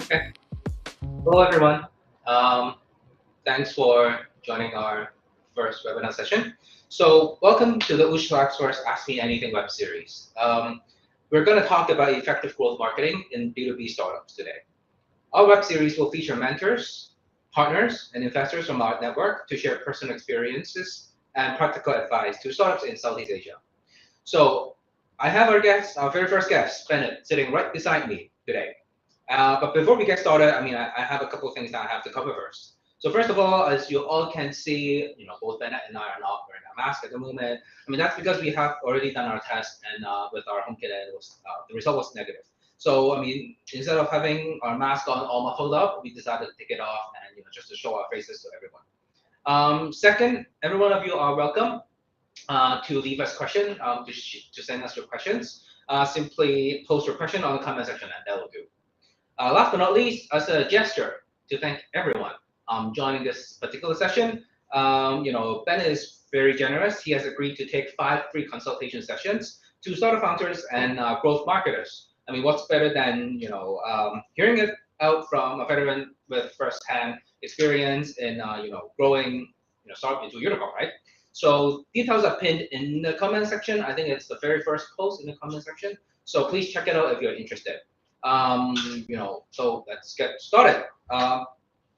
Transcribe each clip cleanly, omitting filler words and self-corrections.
Okay. Hello, everyone. Um, Thanks for joining our first webinar session. So welcome to the Ooosh Tech Ask Me Anything web series. We're going to talk about effective growth marketing in B2B startups today. Our web series will feature mentors, partners, and investors from our network to share personal experiences and practical advice to startups in Southeast Asia. So I have our guest, our very first guest, Bennett, sitting right beside me today. But before we get started, I have a couple of things that I have to cover first. So first of all, as you all can see, both Bennett and I are not wearing a mask at the moment. I mean, that's because we have already done our test and with our home kit, and the result was negative. So I mean, instead of having our mask on all muffled up, we decided to take it off and just to show our faces to everyone. Second, every one of you are welcome to leave us question, to send us your questions. Simply post your question on the comment section, and that will do. Last but not least, as a gesture to thank everyone joining this particular session, Bennett is very generous. He has agreed to take 5 free consultation sessions to startup founders and growth marketers. I mean, what's better than hearing it out from a veteran with first-hand experience in growing startup into a unicorn, right? So details are pinned in the comment section. I think it's the very first post in the comment section. So please check it out if you're interested. So let's get started.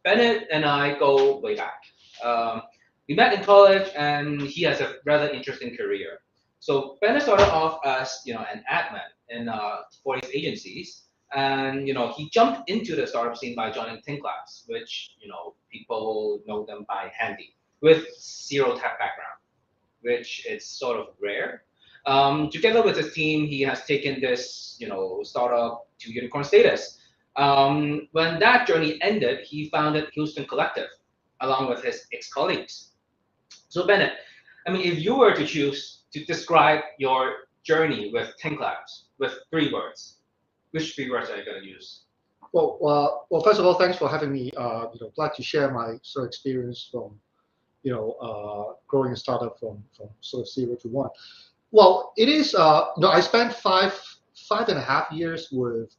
Bennett and I go way back. We met in college, and he has a rather interesting career. So Bennett started off as an admin in for his agencies, and he jumped into the startup scene by joining TinkLabs, which people know them by Handy, with zero tech background, which is sort of rare. Together with his team, he has taken this startup to unicorn status. When that journey ended, he founded Houston Collective, along with his ex-colleagues. So Bennett, I mean, if you were to choose to describe your journey with TinkLabs with 3 words, which 3 words are you going to use? Well, first of all, thanks for having me. Glad to share my sort of experience from, growing a startup from sort of 0 to 1. Well, it is. I spent 5.5 years with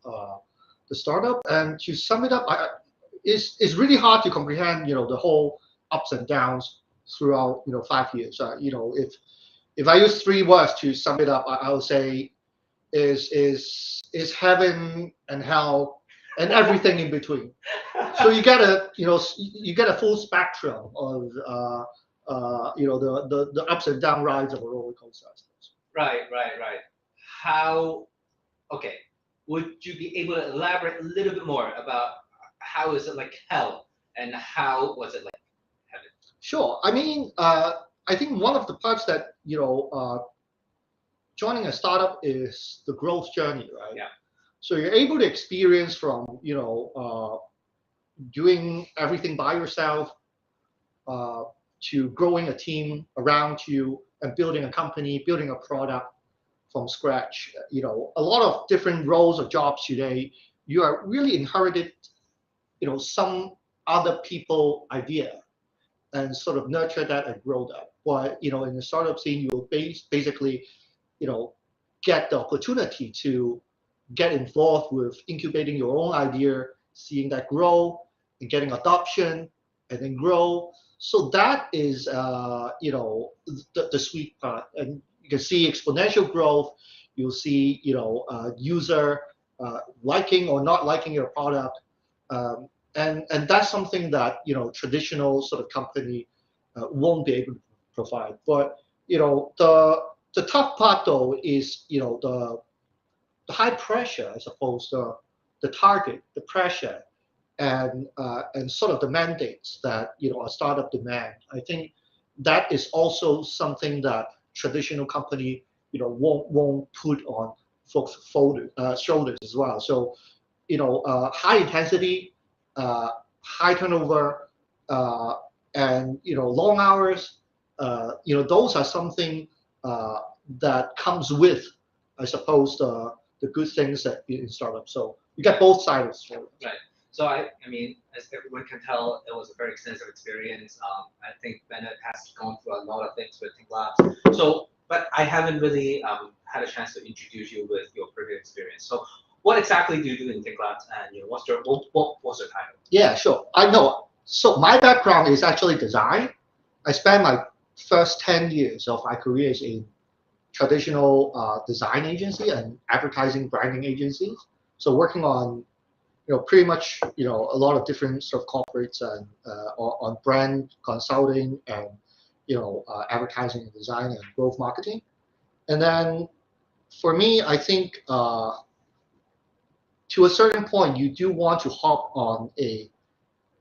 the startup, and to sum it up, it's really hard to comprehend, the whole ups and downs throughout, 5 years. If I use 3 words to sum it up, I would say is heaven and hell and everything in between. So you get a full spectrum of the ups and down rides of a roller coaster. Right. How? Okay. Would you be able to elaborate a little bit more about how is it like hell and how was it like heaven? Sure. I mean, I think one of the parts that joining a startup is the growth journey, right? Yeah. So you're able to experience from doing everything by yourself to growing a team around you and building a company, building a product from scratch. A lot of different roles or jobs today, you are really inherited, some other people idea and sort of nurture that and grow that. But, in the startup scene, you will basically, get the opportunity to get involved with incubating your own idea, seeing that grow and getting adoption and then grow. So that is, the sweet part. And you can see exponential growth. You'll see, user liking or not liking your product. And that's something that, traditional sort of company won't be able to provide. But, the tough part though is, the high pressure, I suppose, the target, the pressure, and sort of the mandates that a startup demand. I think that is also something that traditional company won't put on folks' shoulders as well. So high intensity, high turnover, and long hours. Those are something that comes with, I suppose, the good things that in startups. So you get both sides of the story. Right. So I mean, as everyone can tell, it was a very extensive experience. I think Bennett has gone through a lot of things with TinkLabs. So, but I haven't really had a chance to introduce you with your previous experience. So, what exactly do you do in TinkLabs, and what's your title? Yeah, sure. I know. So my background is actually design. I spent my first 10 years of my career in traditional design agency and advertising branding agencies. So working on pretty much a lot of different sort of corporates and on brand consulting and advertising and design and growth marketing. And then for me, I think to a certain point, you do want to hop on a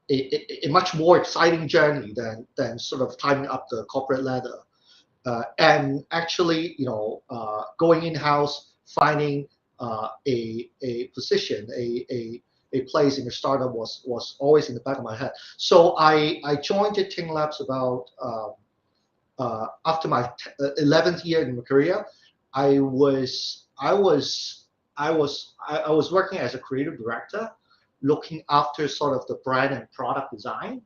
a much more exciting journey than sort of climbing up the corporate ladder. And actually, going in-house, finding a position, a place in a startup was always in the back of my head. So I joined the TinkLabs about after my 11th year in my career. I was working as a creative director, looking after sort of the brand and product design,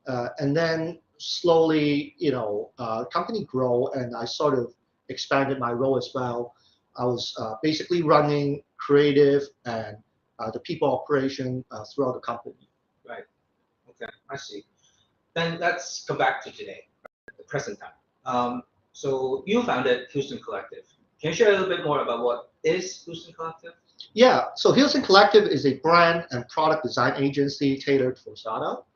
and then slowly, company grow, and I sort of expanded my role as well. I was basically running creative and the people operation throughout the company. Right. Okay, I see. Then let's come back to today, the present time. So you founded Houston Collective. Can you share a little bit more about what is Houston Collective? Yeah, so Houston Collective is a brand and product design agency tailored for startup.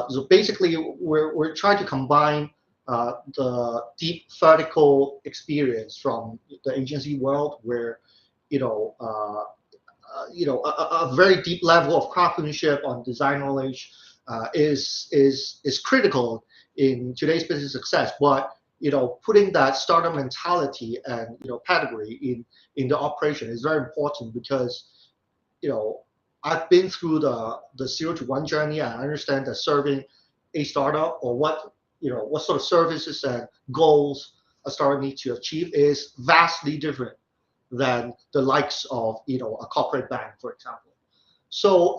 So basically, we're trying to combine the deep vertical experience from the agency world, where a very deep level of craftsmanship on design knowledge is critical in today's business success. But putting that startup mentality and pedigree in the operation is very important, because I've been through the 0 to 1 journey, and I understand that serving a startup, or what sort of services and goals a startup needs to achieve, is vastly different than the likes of a corporate bank, for example. So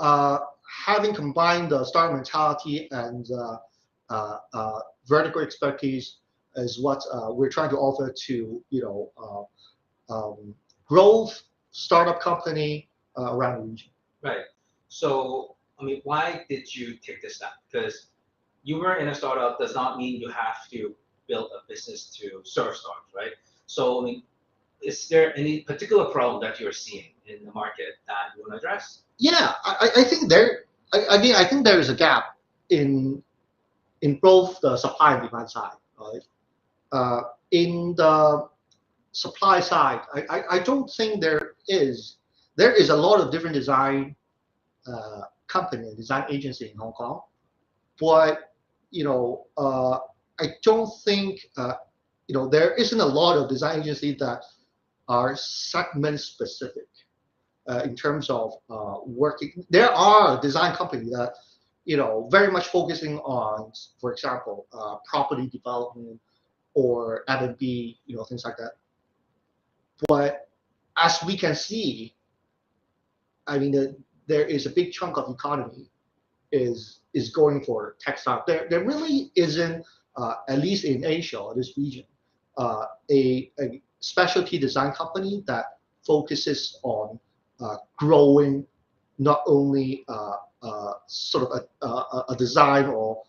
having combined the startup mentality and vertical expertise is what we're trying to offer to growth startup company around the region. Right. So, I mean, why did you take this step? Because you were in a startup does not mean you have to build a business to serve startups, right? So, I mean, is there any particular problem that you're seeing in the market that you want to address? Yeah, I think I think there is a gap in both the supply and demand side, right? In the supply side, I don't think there is a lot of different design company and design agency in Hong Kong, but I don't think there isn't a lot of design agencies that are segment specific in terms of working. There are design companies that very much focusing on, for example, property development or F&B, things like that. But as we can see, I mean, there is a big chunk of economy is going for textile. There really isn't, at least in Asia or this region, a specialty design company that focuses on growing not only sort of a design or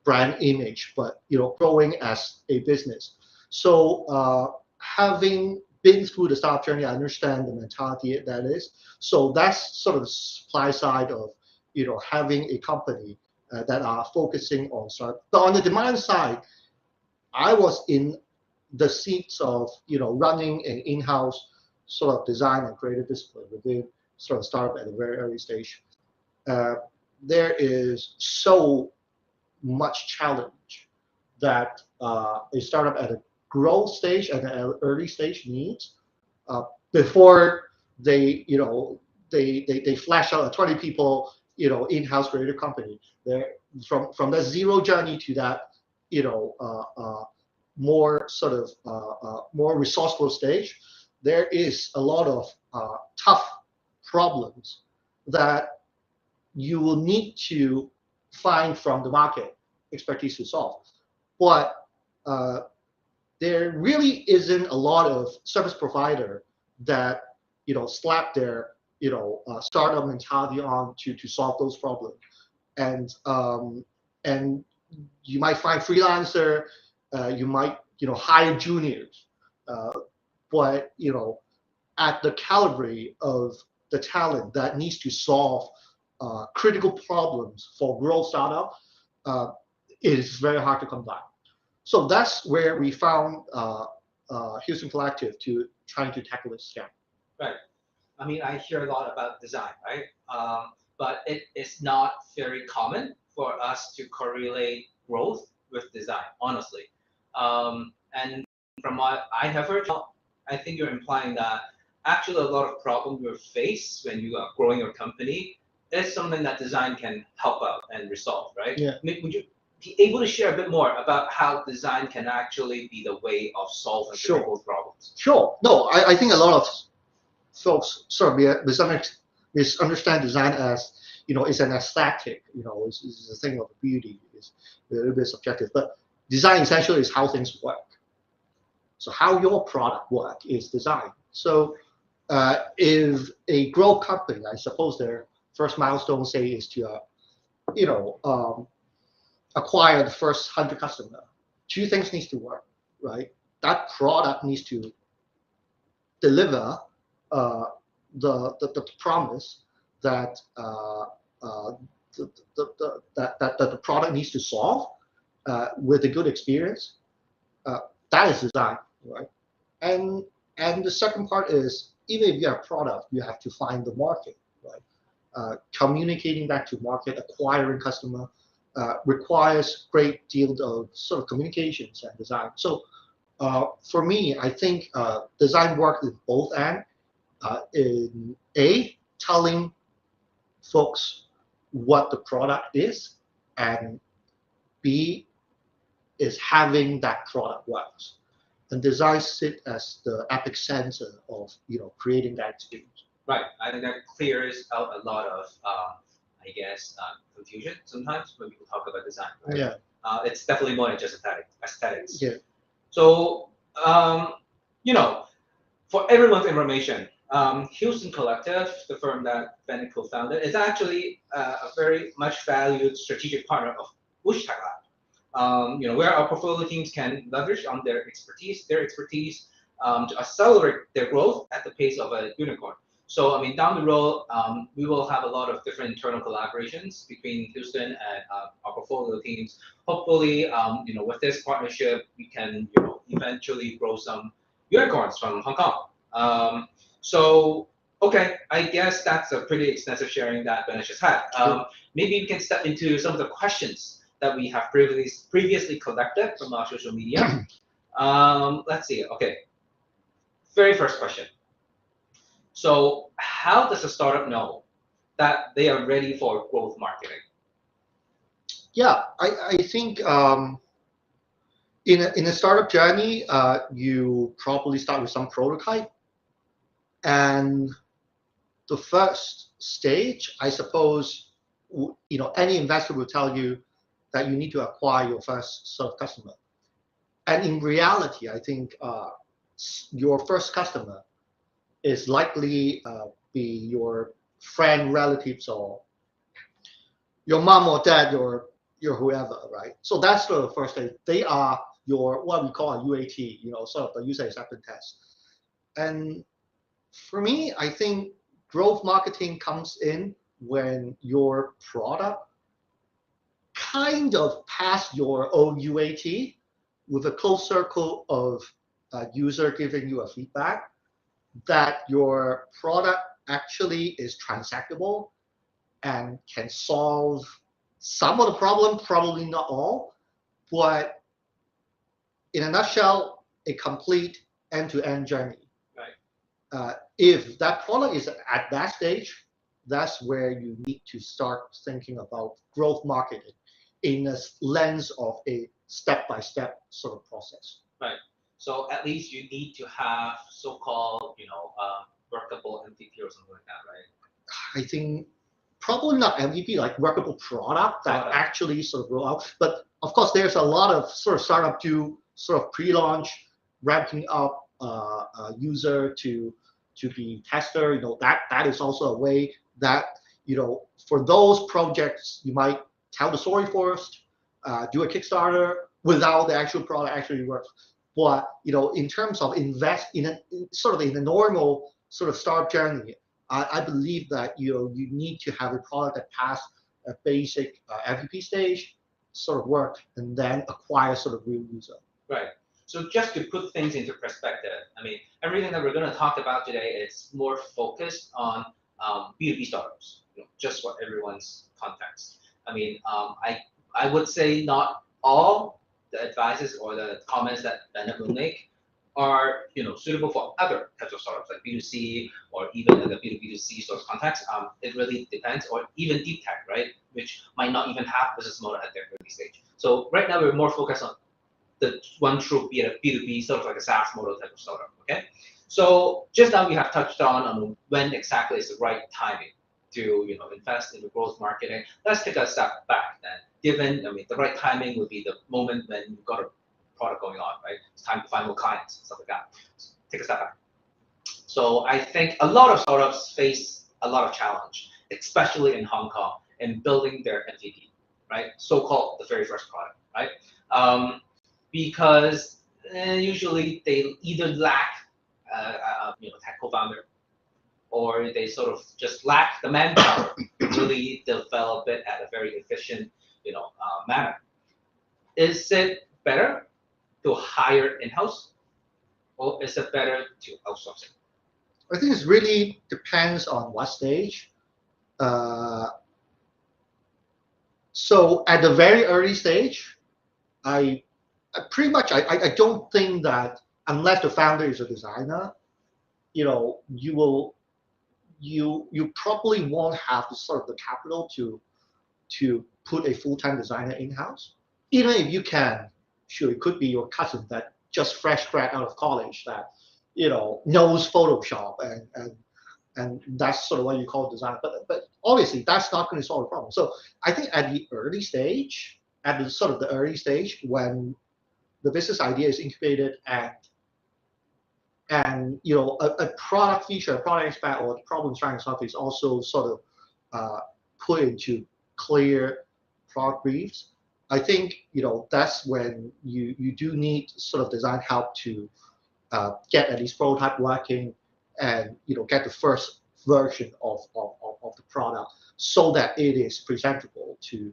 brand image, but growing as a business. So having been through the startup journey, I understand the mentality that is. So that's sort of the supply side of having a company that are focusing on startup. But on the demand side, I was in the seats of running an in-house sort of design and creative discipline within sort of startup at a very early stage. There is so much challenge that a startup at a growth stage and an early stage needs before they they flash out a 20 people in-house creative company. There from that zero journey to that more sort of more resourceful stage, there is a lot of tough problems that you will need to find from the market expertise to solve. But there really isn't a lot of service provider that slap their startup mentality on to solve those problems. And you might find freelancer, you might hire juniors, but at the caliber of the talent that needs to solve critical problems for growth startup, it is very hard to come by. So that's where we found Houston Collective to trying to tackle this gap. Right. I mean, I hear a lot about design, right? but it is not very common for us to correlate growth with design, honestly. And from what I have heard, I think you're implying that actually a lot of problems you face when you are growing your company is something that design can help out and resolve, right? Yeah. Would you be able to share a bit more about how design can actually be the way of solving difficult problems? Sure. No, I think a lot of folks sort of misunderstand design as, it's an aesthetic, it's a thing of beauty, it's a little bit subjective. But design essentially is how things work. So how your product work is design. So if a growth company, I suppose their first milestone, say, is to, acquire the first 100 customers, two things needs to work, right? That product needs to deliver the promise that the product needs to solve with a good experience. That is design, right? And the second part is, even if you have a product, you have to find the market, right? Communicating back to market, acquiring customer requires great deal of sort of communications and design. So for me, I think design works in both ends. In A, telling folks what the product is, and B is having that product works. And design sit as the epicenter of creating that experience. Right. I think that clears out a lot of, I guess, confusion sometimes when people talk about design. Right? Yeah. It's definitely more than just aesthetics. Yeah. So, for everyone's information, Houston Collective, the firm that Bennett co-founded, is actually a very much valued strategic partner of Ooosh Tech Lab. Where our portfolio teams can leverage on their expertise to accelerate their growth at the pace of a unicorn. So, I mean, down the road, we will have a lot of different internal collaborations between Houston and our portfolio teams. Hopefully, with this partnership, we can, eventually grow some unicorns from Hong Kong. Okay, I guess that's a pretty extensive sharing that Bennett just had. Maybe we can step into some of the questions that we have previously collected from our social media. Let's see. Okay, very first question. So how does a startup know that they are ready for growth marketing? Yeah, I think in a startup journey, you probably start with some prototype, and the first stage, I suppose, any investor will tell you that you need to acquire your first sort of customer. And in reality, I think your first customer is likely be your friend, relatives, or your mom or dad, or your whoever, right? So that's the first thing. They are your what we call a UAT, sort of the user acceptance test. And for me, I think growth marketing comes in when your product kind of passed your own UAT with a close circle of user giving you a feedback that your product actually is transactable and can solve some of the problem, probably not all, but in a nutshell, a complete end-to-end journey. Right. If that product is at that stage, that's where you need to start thinking about growth marketing in a lens of a step-by-step sort of process. Right. So at least you need to have so-called, workable MVP or something like that, right? I think probably not MVP, like workable product that actually sort of roll out. But of course, there's a lot of sort of startup to sort of pre-launch, ramping up user to be tester. That is also a way that for those projects you might tell the story first, do a Kickstarter without the actual product actually works. But in terms of invest in a normal sort of startup journey, I believe that you need to have a product that pass a basic MVP stage, sort of work, and then acquire sort of real user. Right. So just to put things into perspective, I mean, everything that we're going to talk about today is more focused on B2B startups. just for everyone's context. I mean, I would say not all the advices or the comments that Bennett will make are suitable for other types of startups like B2C or even in the B2B2C sort of context. It really depends, or even deep tech, right, which might not even have business model at their early stage. So right now we're more focused on the one true B2B, sort of like a SaaS model type of startup. Okay, so just now we have touched on when exactly is the right timing to invest in the growth marketing. Let's take a step back then. Given the right timing would be the moment when you've got a product going on, right? It's time to find more clients, stuff like that. So take a step back. So I think a lot of startups face a lot of challenge, especially in Hong Kong, in building their MVP, right? So-called the very first product, right? Because usually they either lack tech co-founder, or they sort of just lack the manpower to really develop it at a very efficient manner. Is it better to hire in-house, or is it better to outsource it? I think it really depends on what stage. So at the very early stage, I pretty much I don't think that unless the founder is a designer, you probably won't have the sort of the capital to put a full-time designer in-house. Even if you can, sure, it could be your cousin that just fresh grad out of college that knows Photoshop and that's sort of what you call design. But obviously that's not going to solve the problem. So I think at the early stage, when the business idea is incubated and a product feature, a product aspect, or the problem trying to solve is also sort of put into clear product briefs. I think that's when you do need sort of design help to get at least prototype working and get the first version of the product so that it is presentable to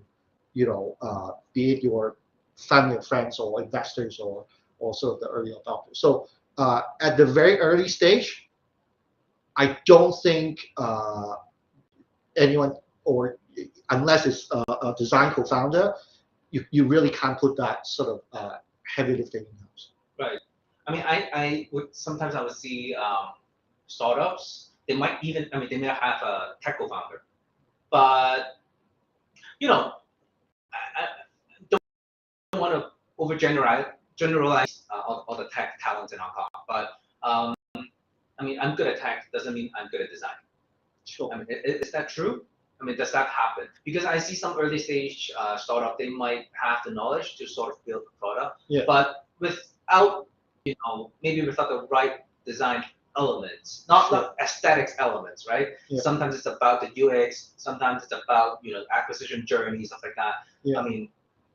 be it your family and friends or investors or sort of the early adopters. So at the very early stage, I don't think anyone, or unless it's a design co-founder, you really can't put that sort of heavy lifting in-house. Right. I mean, I would sometimes I would see startups. They might even, they may have a tech co-founder, but I don't want to generalize all the tech talents in Hong Kong. But I'm good at tech doesn't mean I'm good at design. Sure. Is that true? Does that happen? Because I see some early stage startup, they might have the knowledge to sort of build the product, Yeah. but without, maybe without the right design elements, not aesthetics elements, right? Yeah. Sometimes it's about the UX, sometimes it's about acquisition journey, stuff like that. Yeah.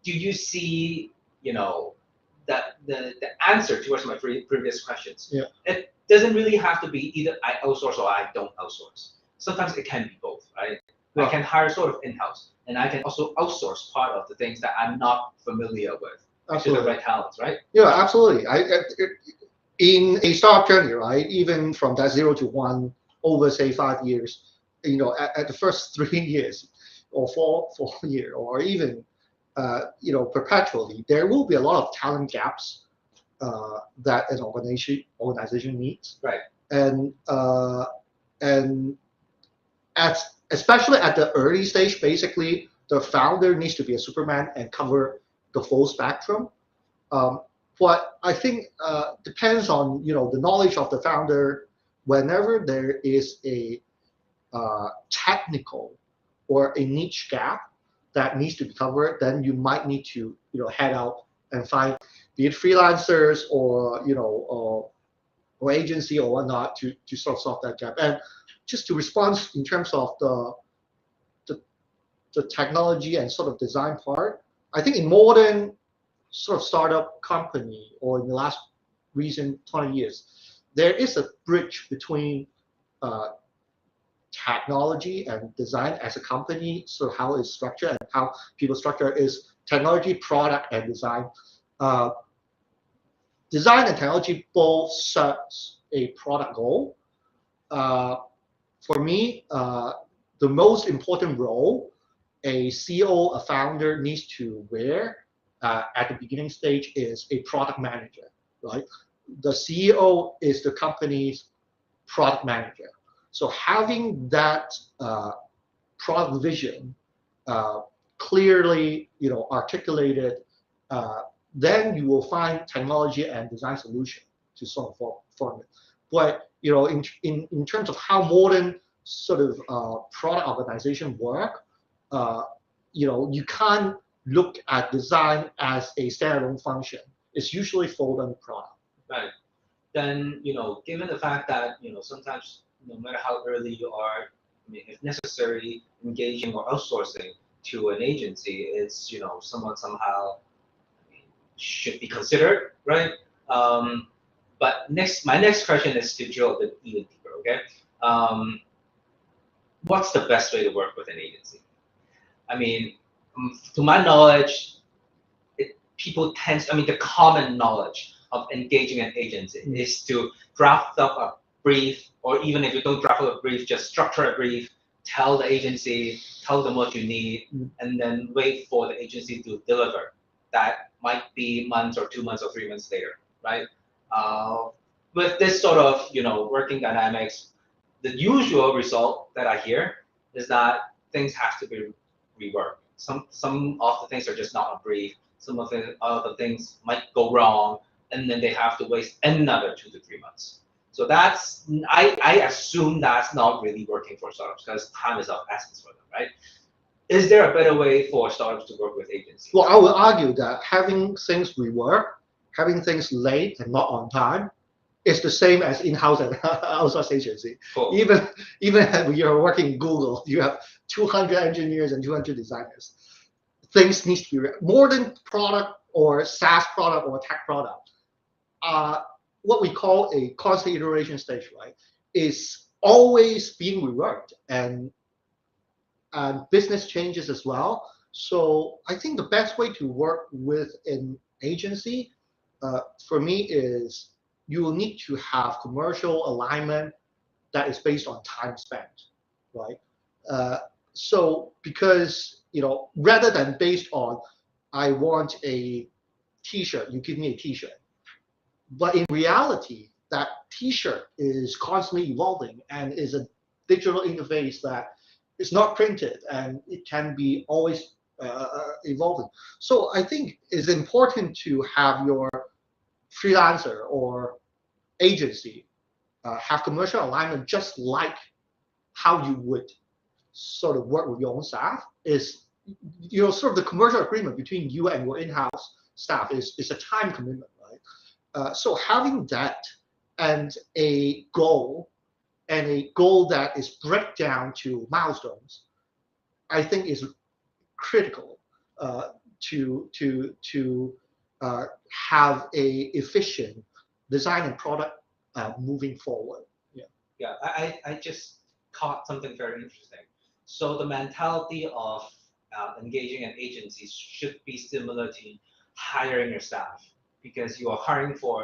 Do you see that the answer towards my previous questions? Yeah. It doesn't really have to be either I outsource or I don't outsource. Sometimes it can be both, right? I can hire sort of in-house, and I can also outsource part of the things that I'm not familiar with to the right talents, right? Yeah, absolutely. In a startup journey, right, even from that 0 to 1 over say 5 years, at the first 3 years or 4 years, or even perpetually, there will be a lot of talent gaps that an organization needs. Right. And especially at the early stage, basically the founder needs to be a Superman and cover the full spectrum. What I think depends on the knowledge of the founder. Whenever there is a technical or a niche gap that needs to be covered, then you might need to head out and find, be it freelancers or or agency or whatnot to sort of solve that gap. And just to respond in terms of the technology and sort of design part, I think in modern sort of startup company or in the last recent 20 years, there is a bridge between technology and design as a company, so how it's structured and how people structure is technology, product, and design. Design and technology both serves a product goal. For me, the most important role a CEO, a founder needs to wear at the beginning stage is a product manager, right? The CEO is the company's product manager. So having that product vision clearly, articulated, then you will find technology and design solution to solve for it. But in terms of how modern sort of product organization work, you can't look at design as a standalone function. It's usually folded under product. Right. Then, given the fact that, sometimes no matter how early you are, I mean, if necessary, engaging or outsourcing to an agency is, someone somehow should be considered, right? But my next question is to drill a bit even deeper, okay? What's the best way to work with an agency? I mean, to my knowledge, the common knowledge of engaging an agency is to draft up a brief, or even if you don't draft up a brief, just structure a brief, tell the agency, tell them what you need, and then wait for the agency to deliver. That might be months or 2 months or 3 months later, right? With this sort of, working dynamics, the usual result that I hear is that things have to be reworked. Some of the things are just not a brief. Some of the other things might go wrong, and then they have to waste another 2 to 3 months. So I assume that's not really working for startups because time is of essence for them, right? Is there a better way for startups to work with agencies? Well, I would argue that having things rework, having things late and not on time, is the same as in-house and outsource agency. Cool. Even when you're working in Google, you have 200 engineers and 200 designers. Things need to be more than product or SaaS product or tech product. What we call a constant iteration stage, right, is always being reworked and business changes as well. So I think the best way to work with an agency, for me, is you will need to have commercial alignment that is based on time spent, right? So because rather than based on I want a T-shirt, you give me a T-shirt, but in reality, that T-shirt is constantly evolving and is a digital interface that is not printed and it can be always evolving. So I think it's important to have your freelancer or agency have commercial alignment, just like how you would sort of work with your own staff. Is sort of the commercial agreement between you and your in-house staff is a time commitment, right? So having that and a goal that is breakdown to milestones, I think is critical to have a efficient design and product moving forward. Yeah, I just caught something very interesting. So the mentality of engaging an agency should be similar to hiring your staff, because you are hiring for,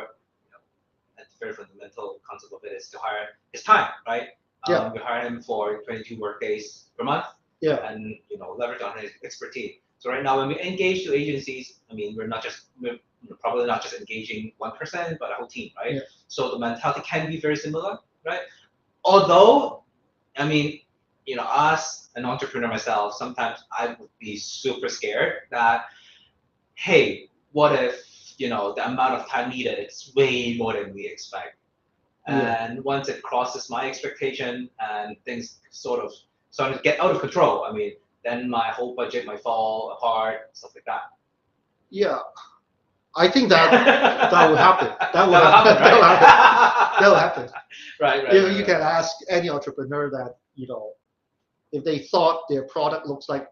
a very fundamental concept of it is to hire is time, right? Yeah. You hire him for 22 work days per month, and leverage on his expertise. So right now, when we engage to agencies, I mean, we're probably not just engaging one person, but a whole team, right? Yeah. So the mentality can be very similar, right? Although, I mean, as an entrepreneur myself, sometimes I would be super scared that, hey, what if, the amount of time needed is way more than we expect. And once it crosses my expectation and things sort of start to get out of control, I mean, then my whole budget might fall apart, stuff like that. Yeah, I think that will happen. That will happen, right? That will happen. Right. You can ask any entrepreneur that, if they thought their product looks like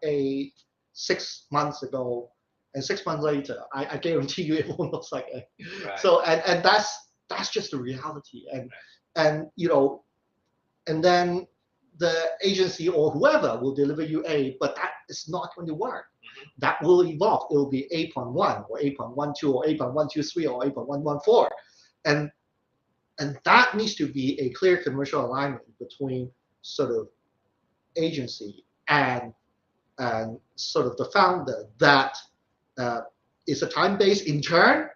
6 months ago, and 6 months later, I guarantee you it won't look like A. Right. So and that's just the reality. And then the agency or whoever will deliver you A, but that is not going to work. Mm-hmm. That will evolve. It will be 8.1 or 8.12 or 8.123 or 8.114. And that needs to be a clear commercial alignment between sort of agency and sort of the founder that is a time-based. In turn,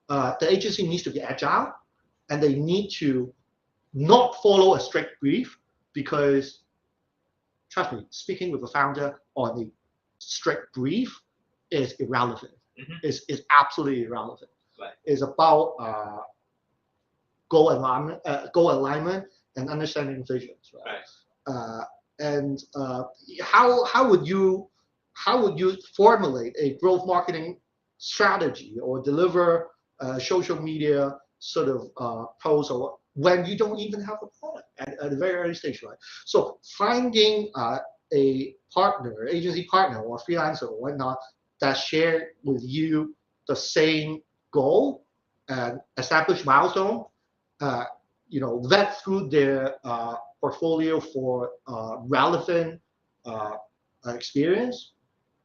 the agency needs to be agile, and they need to not follow a strict brief, because trust me, speaking with a founder on a strict brief is irrelevant. Is absolutely irrelevant. Right. It's about goal alignment and understanding visions. Right. And how would you formulate a growth marketing strategy or deliver social media sort of posts, or when you don't even have a product at a very early stage, right? So finding a partner, agency partner or freelancer or whatnot that share with you the same goal and establish milestone, vet through their portfolio for relevant experience,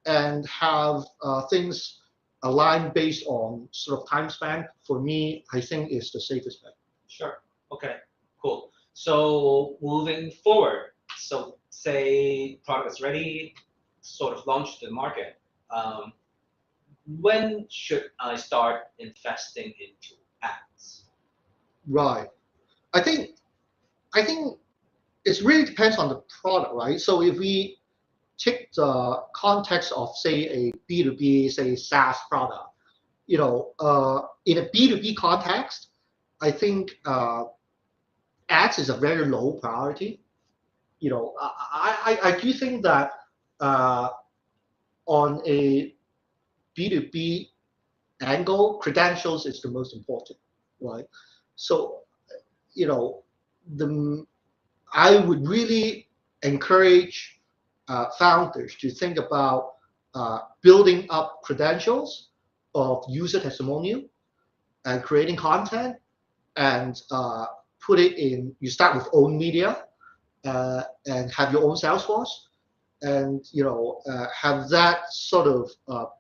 and have things aligned based on sort of time span, for me, I think is the safest bet. Sure. Okay. Cool. So moving forward, so say product is ready, sort of launched to the market. When should I start investing into ads? Right. I think it really depends on the product, right? So if we take the context of, say, a B2B, say, SaaS product, in a B2B context, I think ads is a very low priority. I do think that on a B2B angle, credentials is the most important, right? So, I would really encourage founders to think about building up credentials of user testimonial and creating content, and put it in. You start with own media and have your own sales force, and have that sort of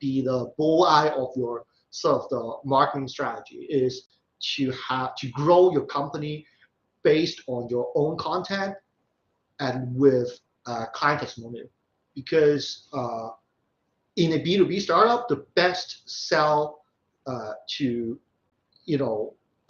be the bullseye of your sort of the marketing strategy, is to grow your company based on your own content and with client testimonial. Because in a B2B startup, the best sell to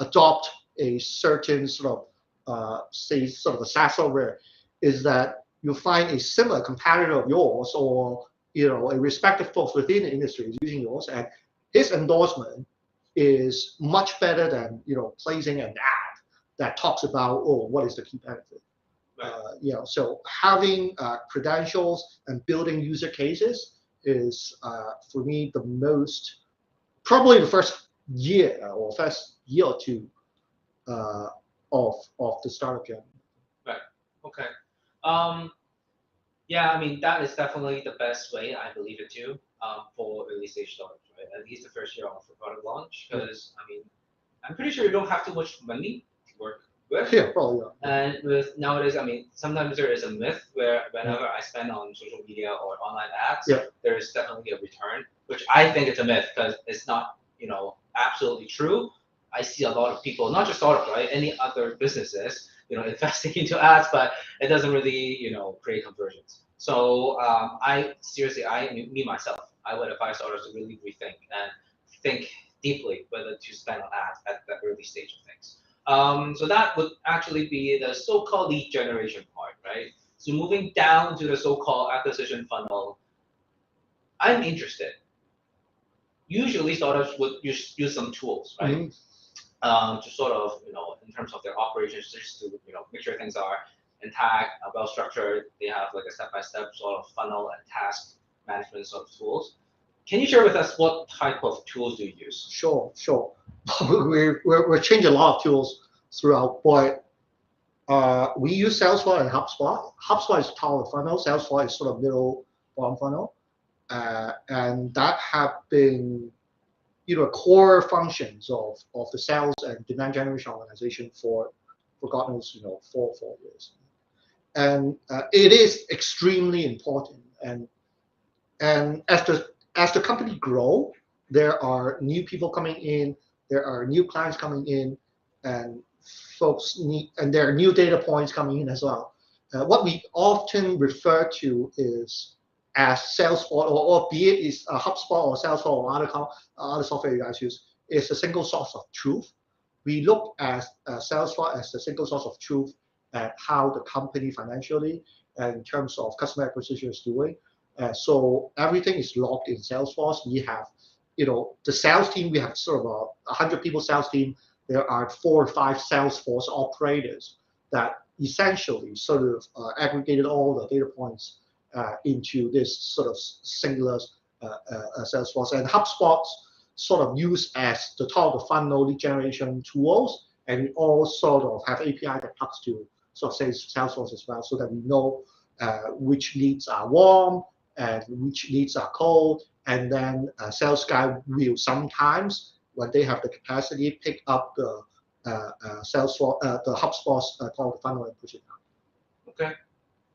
adopt a certain sort of say sort of a SaaS software is that you'll find a similar competitor of yours, or a respective folks within the industry is using yours, and his endorsement is much better than placing an ad that talks about, oh, what is the key benefit. Right. So having credentials and building user cases is for me the most, probably the first year or two of the startup journey. Right. Okay. Yeah, I mean, that is definitely the best way, I believe it too, for early stage startups, right? At least the first year of a product launch, because I mean, I'm pretty sure you don't have too much money to work with. Yeah, probably. Yeah. And with nowadays, I mean, sometimes there is a myth where whenever I spend on social media or online ads, there is definitely a return, which I think it's a myth because it's not, absolutely true. I see a lot of people, not just startups, right? Any other businesses, investing into ads, but it doesn't really, create conversions. So me myself, I would advise startups to really rethink and think deeply whether to spend on ads at the early stage of things. So that would actually be the so-called lead generation part, right? So moving down to the so-called acquisition funnel, I'm interested. Usually startups would use some tools, right? Mm-hmm. To sort of, in terms of their operations, just to, make sure things are intact, well structured. They have like a step-by-step sort of funnel and task management sort of tools. Can you share with us what type of tools do you use? Sure. We're changing a lot of tools throughout, but we use Salesforce and HubSpot. HubSpot is top of the funnel. Salesforce is sort of middle bottom funnel, and that have been core functions of the sales and demand generation organization for God knows 4 years, and it is extremely important. And as the company grow, there are new people coming in, there are new clients coming in, and there are new data points coming in as well. what we often refer to is as Salesforce, or be it is a HubSpot or Salesforce or other software you guys use, is a single source of truth. We look at Salesforce as a single source of truth at how the company financially and in terms of customer acquisition is doing. So everything is logged in Salesforce. We have, the sales team. We have sort of a 100 people sales team. There are 4 or 5 Salesforce operators that essentially sort of aggregated all the data points into this sort of singular Salesforce. And HubSpot's sort of used as the top of the funnel lead generation tools, and we all sort of have API that talks to sort of say Salesforce as well, so that we know which leads are warm and which leads are cold, and then sales guy will sometimes, when they have the capacity, pick up the Salesforce, the HubSpot's top of the funnel and push it down. Okay,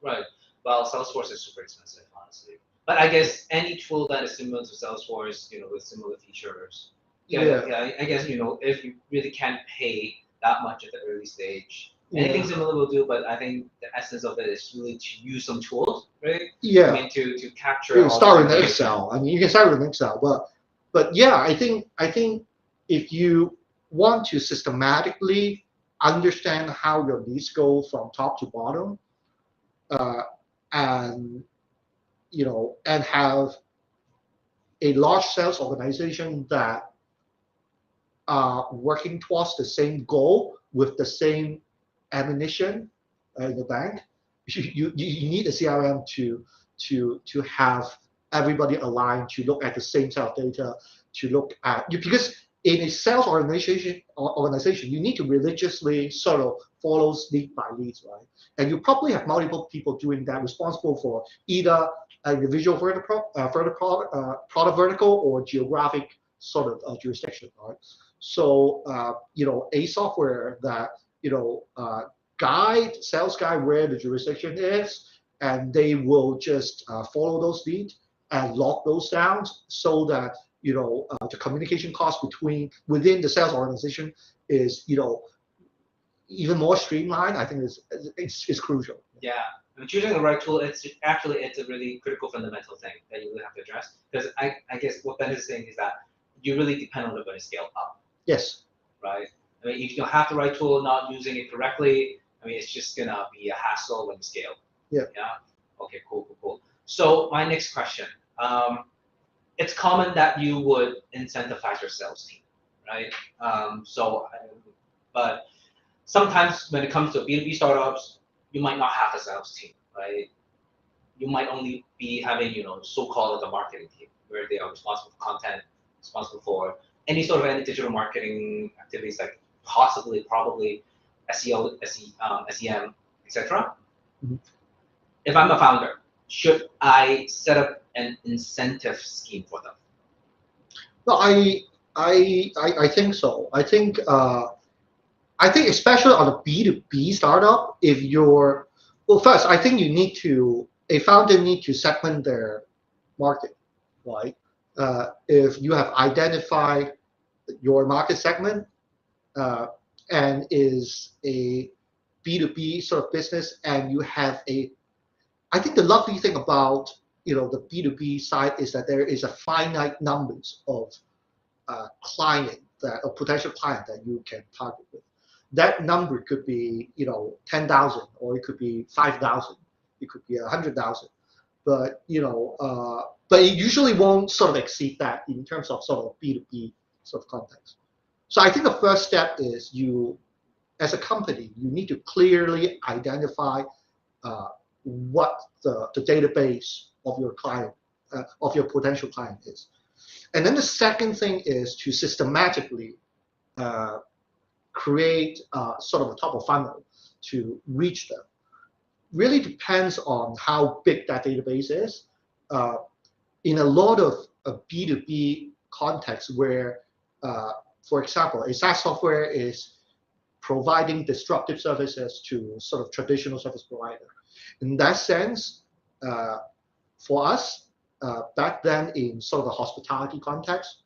right. Well, Salesforce is super expensive, honestly. But I guess any tool that is similar to Salesforce, with similar features. Yeah. I guess if you really can't pay that much at the early stage, anything similar will do. But I think the essence of it is really to use some tools, right? Yeah. I mean, to capture. You start with Excel. I mean, you can start with Excel, but yeah, I think if you want to systematically understand how your leads go from top to bottom, and and have a large sales organization that are working towards the same goal with the same ammunition in the bank, you need a CRM to have everybody aligned, to look at the same set of data, to look at because in a sales organization, you need to religiously sort of follow lead by leads, right? And you probably have multiple people doing that, responsible for either individual product vertical or geographic sort of jurisdiction, right? So a software that guide sales guy where the jurisdiction is, and they will just follow those leads and lock those down, so that the communication cost within the sales organization is even more streamlined. I think it's crucial. Yeah, I mean, choosing the right tool, it's a really critical fundamental thing that you really have to address, because I guess what Ben is saying is that you really depend on it when you scale up. Yes. Right. I mean, if you don't have the right tool, not using it correctly, I mean, it's just gonna be a hassle when you scale. Yeah. Yeah. Okay. Cool. So my next question. It's common that you would incentivize your sales team, right? But sometimes when it comes to B2B startups, you might not have a sales team, right? You might only be having, so-called a marketing team, where they are responsible for content, responsible for any digital marketing activities, like probably SEO, SEM, etc. Mm-hmm. If I'm a founder, should I set up an incentive scheme for them? Well, I think so. I think especially on a B2B startup, first, I think a founder need to segment their market, right? If you have identified your market segment and is a B2B sort of business, and you have I think the lovely thing about the B2B side is that there is a finite numbers of potential client that you can target with. That number could be 10,000, or it could be 5,000, it could be 100,000, but but it usually won't sort of exceed that in terms of sort of B2B sort of context. So I think the first step is as a company, you need to clearly identify what the database of your client, of your potential client is. And then the second thing is to systematically create sort of a top of funnel to reach them. Really depends on how big that database is. In a lot of B2B context where, for example, a SaaS software is providing disruptive services to sort of traditional service provider. In that sense, for us, back then in sort of the hospitality context,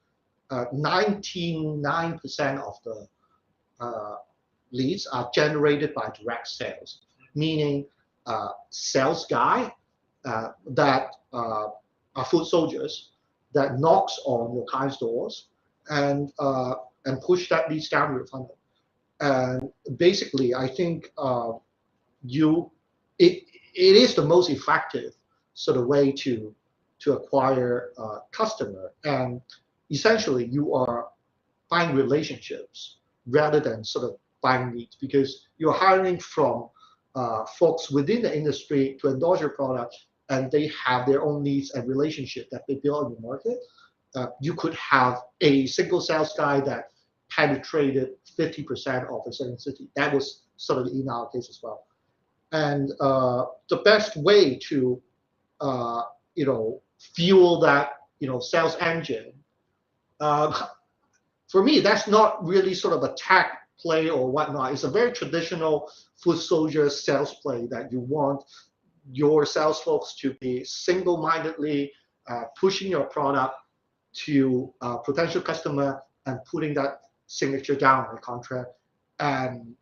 99% of the leads are generated by direct sales, meaning sales guy that are foot soldiers that knocks on your client's doors and push that leads down your funnel. And basically, I think it is the most effective sort of way to acquire a customer. And essentially, you are buying relationships rather than sort of buying leads, because you're hiring from folks within the industry to endorse your product, and they have their own needs and relationship that they build in the market. You could have a single sales guy that penetrated 50% of a certain city. That was sort of in our case as well. And the best way to fuel that sales engine, for me, that's not really sort of a tech play or whatnot. It's a very traditional foot soldier sales play that you want your sales folks to be single-mindedly pushing your product to a potential customer and putting that signature down on the contract. And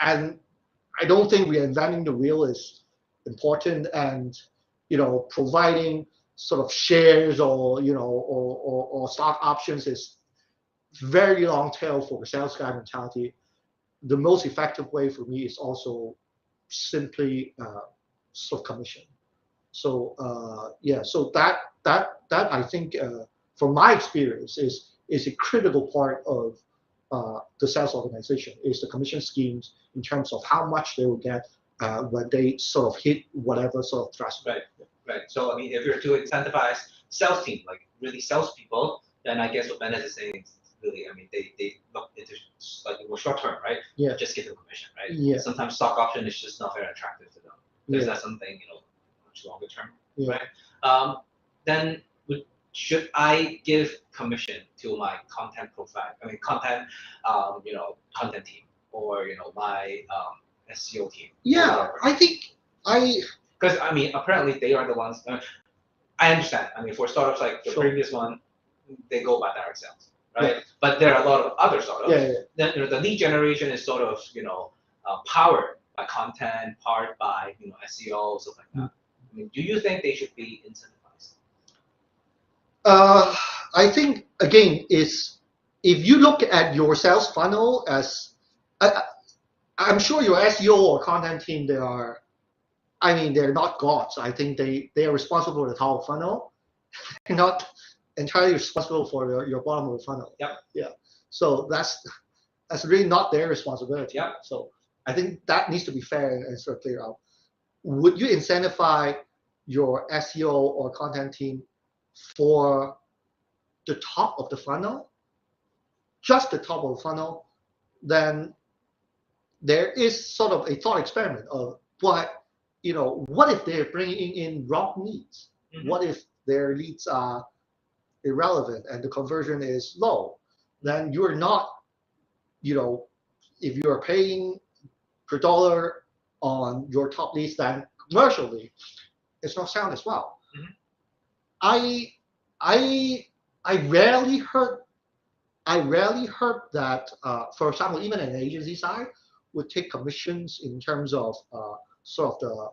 and I don't think reinventing the wheel is important, and providing sort of shares or or stock options is very long tail for the sales guy mentality. The most effective way for me is also simply sort of commission. So so that I think from my experience is a critical part of the sales organization, is the commission schemes in terms of how much they will get when they sort of hit whatever sort of threshold. Right. So I mean, if you're to incentivize sales team, like really salespeople, then I guess what Bennett is saying is really, I mean, they look into slightly more short term, right? Yeah. Just give them commission, right? Yeah. Sometimes stock option is just not very attractive to them. Because that's something much longer term, right? Then should I give commission to my content profile? I mean, content, content team, or my SEO team. Yeah, I think because I mean, apparently they are the ones. I understand. I mean, for startups like the previous one, they go by direct sales, right? But there are a lot of other startups. Then the lead generation is sort of powered by content, powered by SEO, stuff like that. I mean, do you think they should be incentivized? I think again is if you look at your sales funnel as I'm sure your SEO or content team, they're not gods. I think they are responsible for the top of funnel. They're not entirely responsible for your bottom of the funnel. Yeah. So that's really not their responsibility. So I think that needs to be fair and sort of clear out. Would you incentivize your SEO or content team for the top of the funnel, just the top of the funnel? Then there is sort of a thought experiment of what if they're bringing in wrong leads? What if their leads are irrelevant and the conversion is low? Then you're not, if you're paying per dollar on your top leads, then commercially, it's not sound as well. I rarely heard that, for example, even an agency side would take commissions in terms of sort of the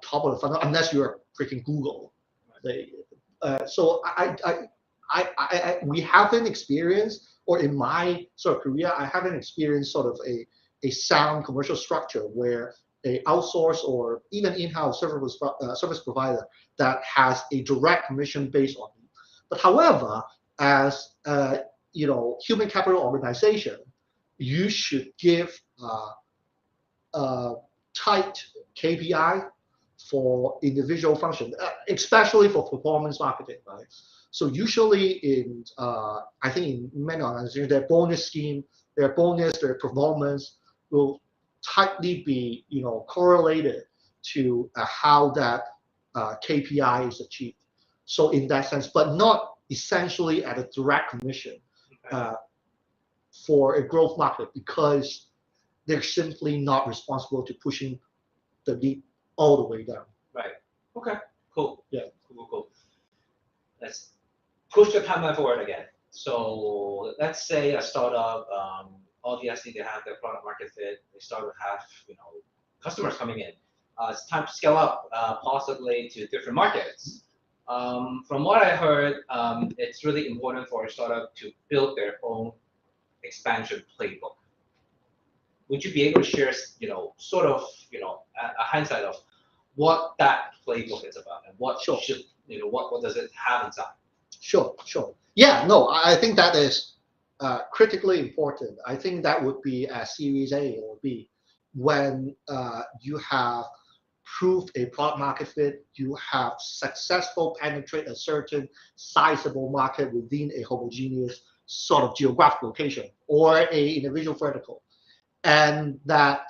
top of the funnel, unless you're freaking Google. So we haven't experienced, or in my sort of career, I haven't experienced sort of a sound commercial structure where a outsource or even in-house service provider that has a direct commission based on it. But however, as human capital organization, you should give tight KPI for individual function, especially for performance marketing, right? So usually in I think in many organizations, their bonus scheme, their performance will tightly be correlated to how that KPI is achieved. So in that sense, but not essentially at a direct commission for a growth market, because they're simply not responsible to pushing the lead all the way down. Right. Okay. Cool. Yeah. Cool. Let's push the timeline forward again. So let's say a startup obviously they have their product market fit. They start to have customers coming in. It's time to scale up, possibly to different markets. From what I heard, it's really important for a startup to build their own expansion playbook. Would you be able to share, sort of, a hindsight of what that playbook is about and what Sure. should, what does it have inside? Sure. Yeah, no, I think that is critically important. I think that would be a Series A or B when you have proved a product market fit, you have successful penetrate a certain sizable market within a homogeneous sort of geographic location or a individual vertical, and that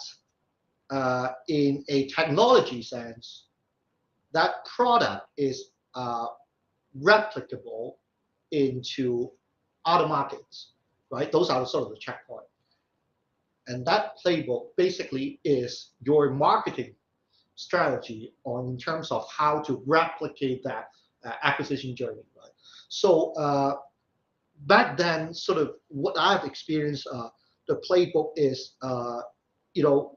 in a technology sense, that product is replicable into other markets, right? Those are sort of the checkpoint. And that playbook basically is your marketing strategy on in terms of how to replicate that acquisition journey, right? So back then, sort of what I've experienced, the playbook is,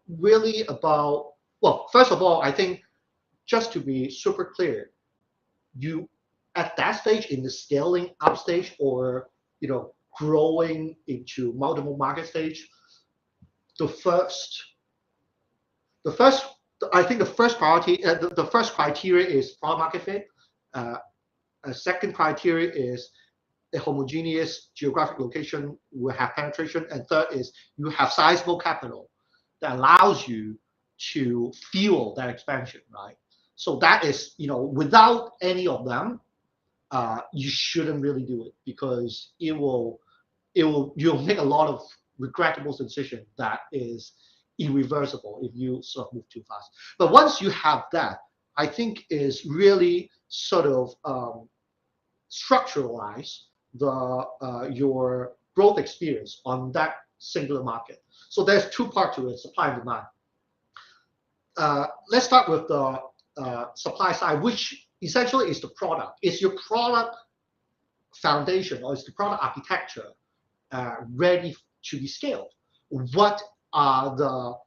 really about, well, first of all, I think just to be super clear, you at that stage in the scaling up stage or growing into multiple market stage, the first I think the first priority, the first criteria is product market fit. A second criteria is a homogeneous geographic location will have penetration, and third is you have sizable capital that allows you to fuel that expansion, right? So that is, without any of them, you shouldn't really do it because you'll make a lot of regrettable decision that is irreversible if you sort of move too fast. But once you have that, I think is really sort of structuralize your growth experience on that singular market. So there's two parts to it: supply and demand. Let's start with the supply side, which essentially is the product. Is your product foundation or is the product architecture ready to be scaled? What are the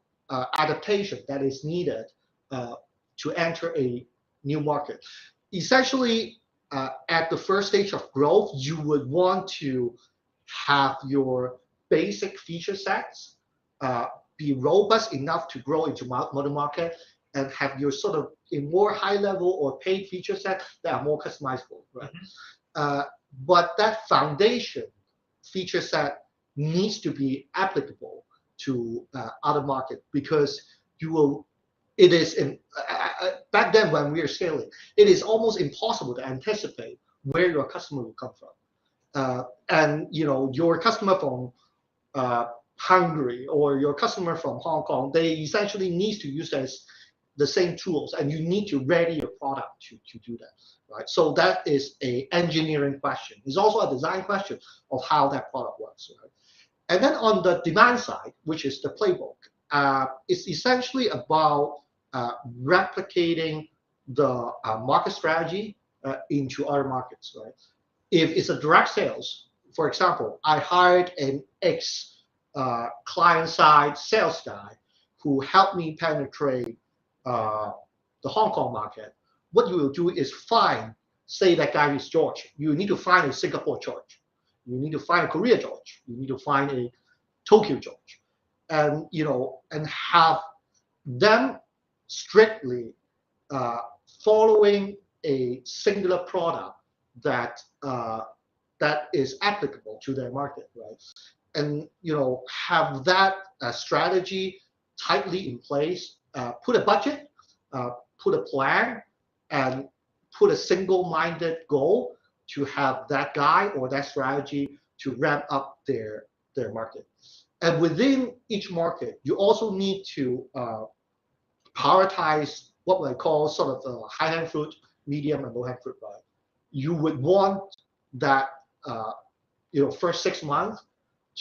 adaptation that is needed to enter a new market? Essentially, at the first stage of growth, you would want to have your basic feature sets be robust enough to grow into multi-market, and have your sort of a more high level or paid feature set that are more customizable, right? But that foundation feature set needs to be applicable to other market, because it is back then when we were scaling, it is almost impossible to anticipate where your customer will come from. And your customer from Hungary or your customer from Hong Kong, they essentially need to use the same tools, and you need to ready your product to do that, right? So that is a engineering question. It's also a design question of how that product works, right? And then on the demand side, which is the playbook, it's essentially about replicating the market strategy into other markets, right? If it's a direct sales, for example, I hired an client-side sales guy who helped me penetrate the Hong Kong market. What you will do is say that guy is George. You need to find a Singapore George. You need to find a Korea George. You need to find a Tokyo George, and and have them strictly following a singular product that is applicable to their market, right? And have that strategy tightly in place. Put a budget, put a plan, and put a single-minded goal to have that guy or that strategy to ramp up their market. And within each market, you also need to prioritize what I call sort of high-hanging fruit, medium, and low-hanging fruit, right? You would want that first 6 months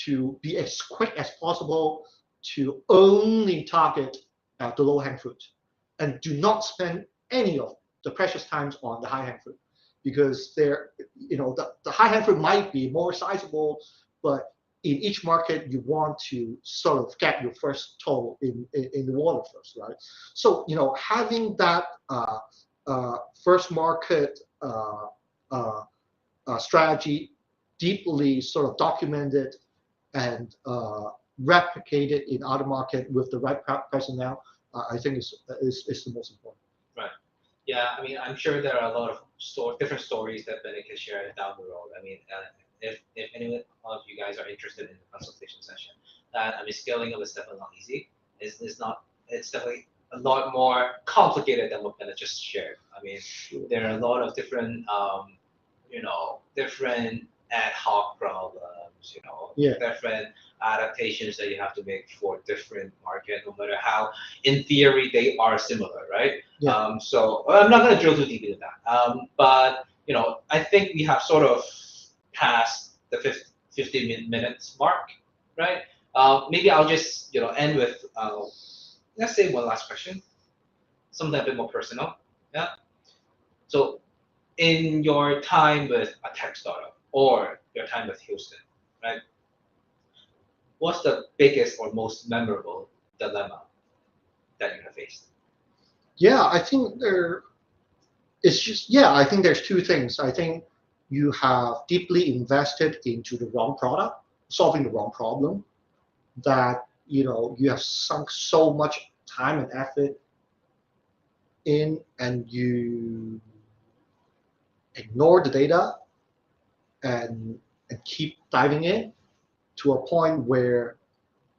to be as quick as possible to only target the low-hanging fruit, and do not spend any of the precious times on the high-hanging fruit, because the high-hanging fruit might be more sizable, but in each market, you want to sort of get your first toe in the water first, right? So having that first market strategy deeply sort of documented and replicated in other market with the right personnel, I think is the most important. Right. Yeah, I mean, I'm sure there are a lot of different stories that Bennett can share down the road. I mean, if any of you guys are interested in the consultation session, that I mean, scaling up is definitely not easy. It's not. It's definitely a lot more complicated than what Bennett just shared. I mean, there are a lot of different, different ad hoc problems. Yeah. Different adaptations that you have to make for different market, no matter how, in theory, they are similar, right? Yeah. So I'm not going to drill too deep into that. But I think we have sort of passed the 15 minutes mark, right? Maybe I'll just end with let's say one last question, something a bit more personal. Yeah. So in your time with a tech startup or your time with Houston, right? What's the biggest or most memorable dilemma that you have faced? Yeah, I think I think there's two things. I think you have deeply invested into the wrong product, solving the wrong problem, that you have sunk so much time and effort in, and you ignore the data and keep diving in to a point where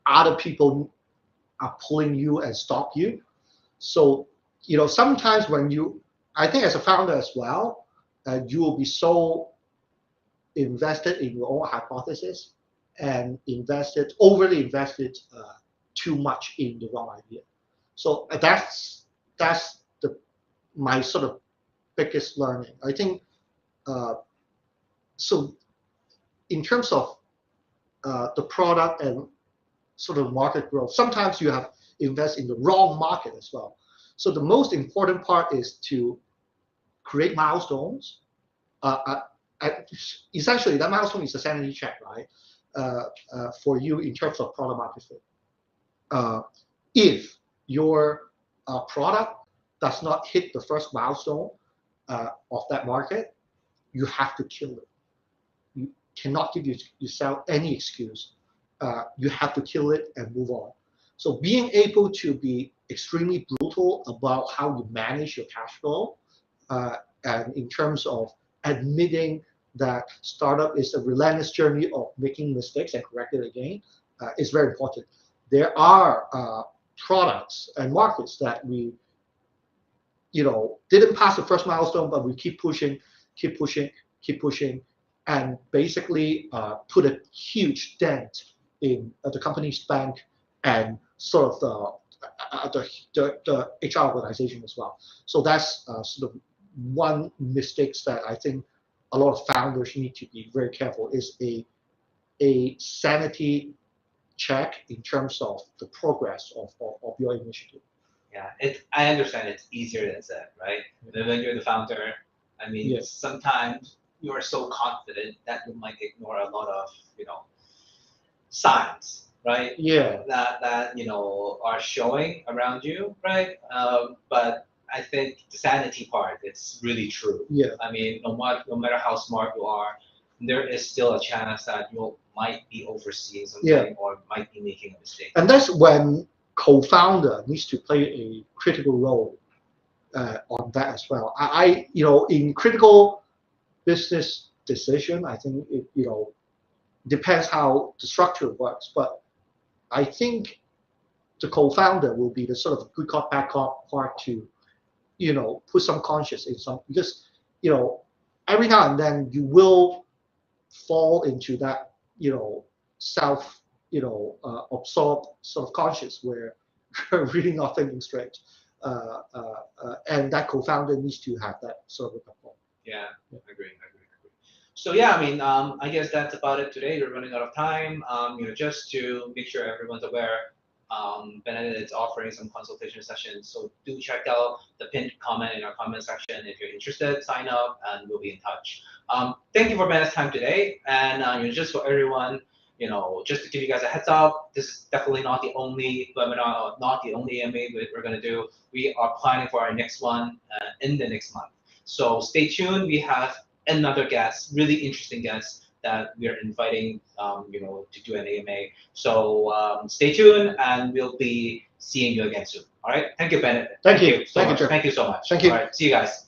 other people are pulling you and stop you. So sometimes I think as a founder as well, you will be so invested in your own hypothesis and overly invested too much in the wrong idea. So that's my sort of biggest learning. I think so. In terms of the product and sort of market growth, sometimes you have invest in the wrong market as well. So the most important part is to create milestones. Essentially, that milestone is a sanity check, right? For you in terms of product market fit. If your product does not hit the first milestone of that market, you have to kill it. You cannot give yourself any excuse. You have to kill it and move on. So being able to be extremely brutal about how you manage your cash flow, and in terms of admitting that startup is a relentless journey of making mistakes and correct it again, is very important. There are products and markets that we didn't pass the first milestone, but we keep pushing, and basically put a huge dent in the company's bank and sort of the HR organization as well. So that's sort of one mistake that I think a lot of founders need to be very careful, is a sanity check in terms of the progress of your initiative. Yeah, I understand it's easier than said, right? When you're the founder, I mean, Yes. Sometimes you are so confident that you might ignore a lot of, signs, right? Yeah. That are showing around you, right? But I think the sanity part, it's really true. Yeah. I mean, no matter how smart you are, there is still a chance that you might be overseeing something or might be making a mistake. And that's when co-founder needs to play a critical role on that as well. In critical business decision, I think it depends how the structure works, but I think the co-founder will be the sort of good cop bad cop part to put some conscience in some, because every now and then you will fall into that self absorbed sort of conscious where you're really not thinking straight, and that co-founder needs to have that sort of a Yeah, I agree. So yeah, I mean, I guess that's about it today. We're running out of time. Just to make sure everyone's aware, Bennett is offering some consultation sessions. So do check out the pinned comment in our comment section if you're interested. Sign up, and we'll be in touch. Thank you for Bennett's time today, and just for everyone, just to give you guys a heads up, this is definitely not the only webinar, not the only AMA we're going to do. We are planning for our next one in the next month. So stay tuned. We have another guest, really interesting guest that we are inviting, to do an AMA. So stay tuned, and we'll be seeing you again soon. All right. Thank you, Bennett. Thank you. So Thank you, much. Jeff. Thank you so much. Thank you. All right. See you guys.